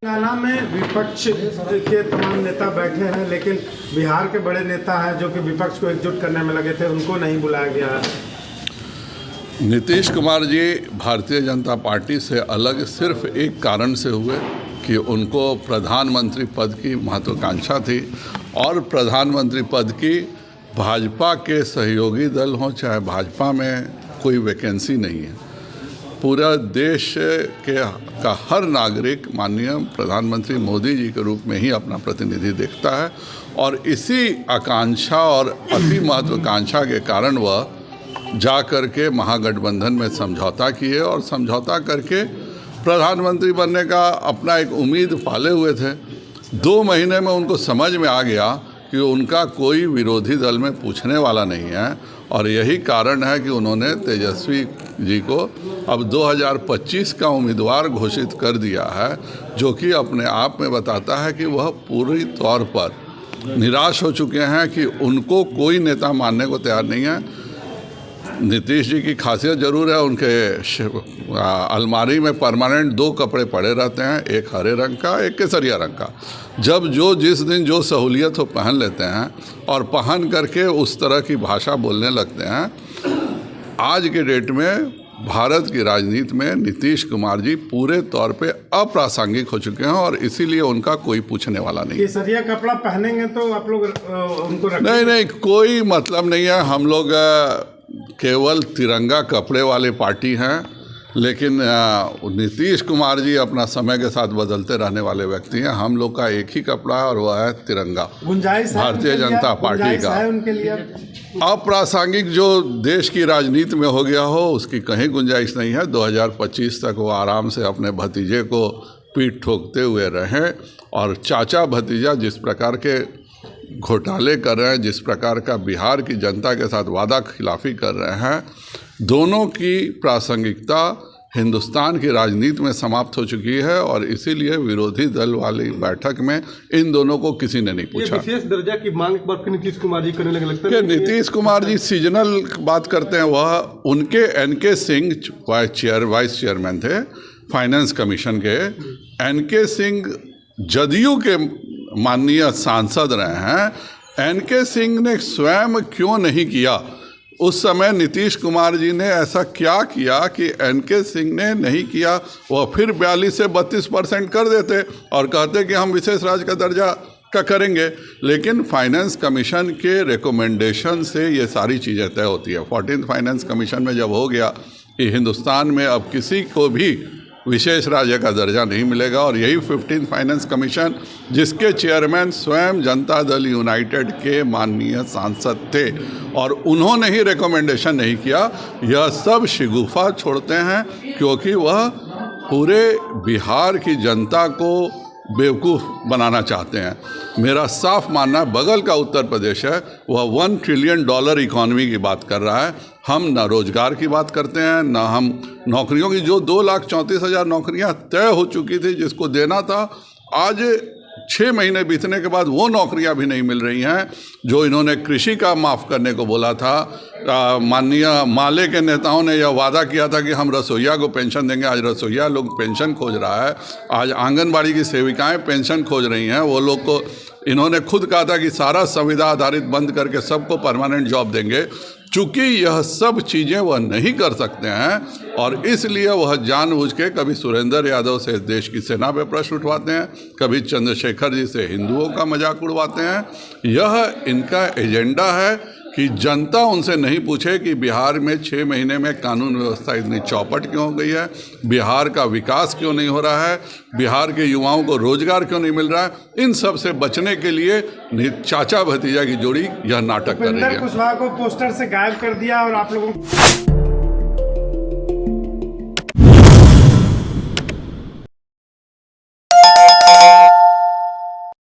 तेलंगाना में विपक्ष के तमाम नेता बैठे हैं, लेकिन बिहार के बड़े नेता हैं जो कि विपक्ष को एकजुट करने में लगे थे, उनको नहीं बुलाया गया है। नीतीश कुमार जी भारतीय जनता पार्टी से अलग सिर्फ एक कारण से हुए कि उनको प्रधानमंत्री पद की महत्वाकांक्षा थी और प्रधानमंत्री पद की भाजपा के सहयोगी दल हों चाहे भाजपा में कोई वैकेंसी नहीं है। पूरा देश का हर नागरिक माननीय प्रधानमंत्री मोदी जी के रूप में ही अपना प्रतिनिधि देखता है और इसी आकांक्षा और अति महत्वाकांक्षा के कारण वह जा कर के महागठबंधन में समझौता किए और समझौता करके प्रधानमंत्री बनने का अपना एक उम्मीद पाले हुए थे। 2 महीने में उनको समझ में आ गया कि उनका कोई विरोधी दल में पूछने वाला नहीं है और यही कारण है कि उन्होंने तेजस्वी जी को अब 2025 का उम्मीदवार घोषित कर दिया है, जो कि अपने आप में बताता है कि वह पूरी तौर पर निराश हो चुके हैं कि उनको कोई नेता मानने को तैयार नहीं है। नीतीश जी की खासियत ज़रूर है, उनके अलमारी में परमानेंट 2 कपड़े पड़े रहते हैं, एक हरे रंग का एक केसरिया रंग का। जब जिस दिन जो सहूलियत हो पहन लेते हैं और पहन करके उस तरह की भाषा बोलने लगते हैं। आज के डेट में भारत की राजनीति में नीतीश कुमार जी पूरे तौर पे अप्रासंगिक हो चुके हैं और इसीलिए उनका कोई पूछने वाला नहीं। केसरिया कपड़ा पहनेंगे तो आप लोग उनको नहीं, कोई मतलब नहीं है। हम लोग केवल तिरंगा कपड़े वाली पार्टी हैं, लेकिन नीतीश कुमार जी अपना समय के साथ बदलते रहने वाले व्यक्ति हैं। हम लोग का एक ही कपड़ा है और वह है तिरंगा, भारतीय जनता पार्टी का। उनके लिए अप्रासंगिक जो देश की राजनीति में हो गया हो उसकी कहीं गुंजाइश नहीं है। 2025 तक वो आराम से अपने भतीजे को पीठ ठोकते हुए रहें और चाचा भतीजा जिस प्रकार के घोटाले कर रहे हैं, जिस प्रकार का बिहार की जनता के साथ वादा खिलाफी कर रहे हैं, दोनों की प्रासंगिकता हिंदुस्तान की राजनीति में समाप्त हो चुकी है और इसीलिए विरोधी दल वाली बैठक में इन दोनों को किसी ने नहीं पूछा। विशेष दर्जा की मांग पर नीतीश कुमार जी करने लगे, लगता है नीतीश कुमार जी सीजनल बात करते हैं। वह उनके NK सिंह वाइस चेयरमैन थे फाइनेंस कमीशन के। NK सिंह जदयू के माननीय सांसद रहे हैं। NK सिंह ने स्वयं क्यों नहीं किया? उस समय नीतीश कुमार जी ने ऐसा क्या किया कि NK सिंह ने नहीं किया? वह फिर 42 से 32% कर देते और कहते कि हम विशेष राज्य का दर्जा का करेंगे। लेकिन फाइनेंस कमीशन के रिकमेंडेशन से ये सारी चीज़ें तय होती है। 14th फाइनेंस कमीशन में जब हो गया कि हिंदुस्तान में अब किसी को भी विशेष राज्य का दर्जा नहीं मिलेगा और यही 15th फाइनेंस कमीशन जिसके चेयरमैन स्वयं जनता दल यूनाइटेड के माननीय सांसद थे और उन्होंने ही रिकमेंडेशन नहीं किया। यह सब शिगुफा छोड़ते हैं क्योंकि वह पूरे बिहार की जनता को बेवकूफ़ बनाना चाहते हैं। मेरा साफ मानना बगल का उत्तर प्रदेश है, वह $1 ट्रिलियन इकोनॉमी की बात कर रहा है। हम न रोजगार की बात करते हैं न हम नौकरियों की। जो 2,34,000 नौकरियां तय हो चुकी थी जिसको देना था, आज 6 महीने बीतने के बाद वो नौकरियां भी नहीं मिल रही हैं। जो इन्होंने कृषि का माफ़ करने को बोला था, माननीय माले के नेताओं ने यह वादा किया था कि हम रसोइया को पेंशन देंगे। आज रसोइया लोग पेंशन खोज रहा है। आज आंगनबाड़ी की सेविकाएं पेंशन खोज रही हैं। वो लोग को इन्होंने खुद कहा था कि सारा संविदा आधारित बंद करके सबको परमानेंट जॉब देंगे। चूँकि यह सब चीज़ें वह नहीं कर सकते हैं और इसलिए वह जानबूझ के कभी सुरेंद्र यादव से देश की सेना पे प्रश्न उठवाते हैं, कभी चंद्रशेखर जी से हिंदुओं का मजाक उड़वाते हैं। यह इनका एजेंडा है कि जनता उनसे नहीं पूछे कि बिहार में 6 महीने में कानून व्यवस्था इतनी चौपट क्यों हो गई है, बिहार का विकास क्यों नहीं हो रहा है, बिहार के युवाओं को रोजगार क्यों नहीं मिल रहा है। इन सब से बचने के लिए चाचा भतीजा की जोड़ी यह नाटक कर रही है। कुशवाहा को पोस्टर से गायब कर दिया और आप लोगों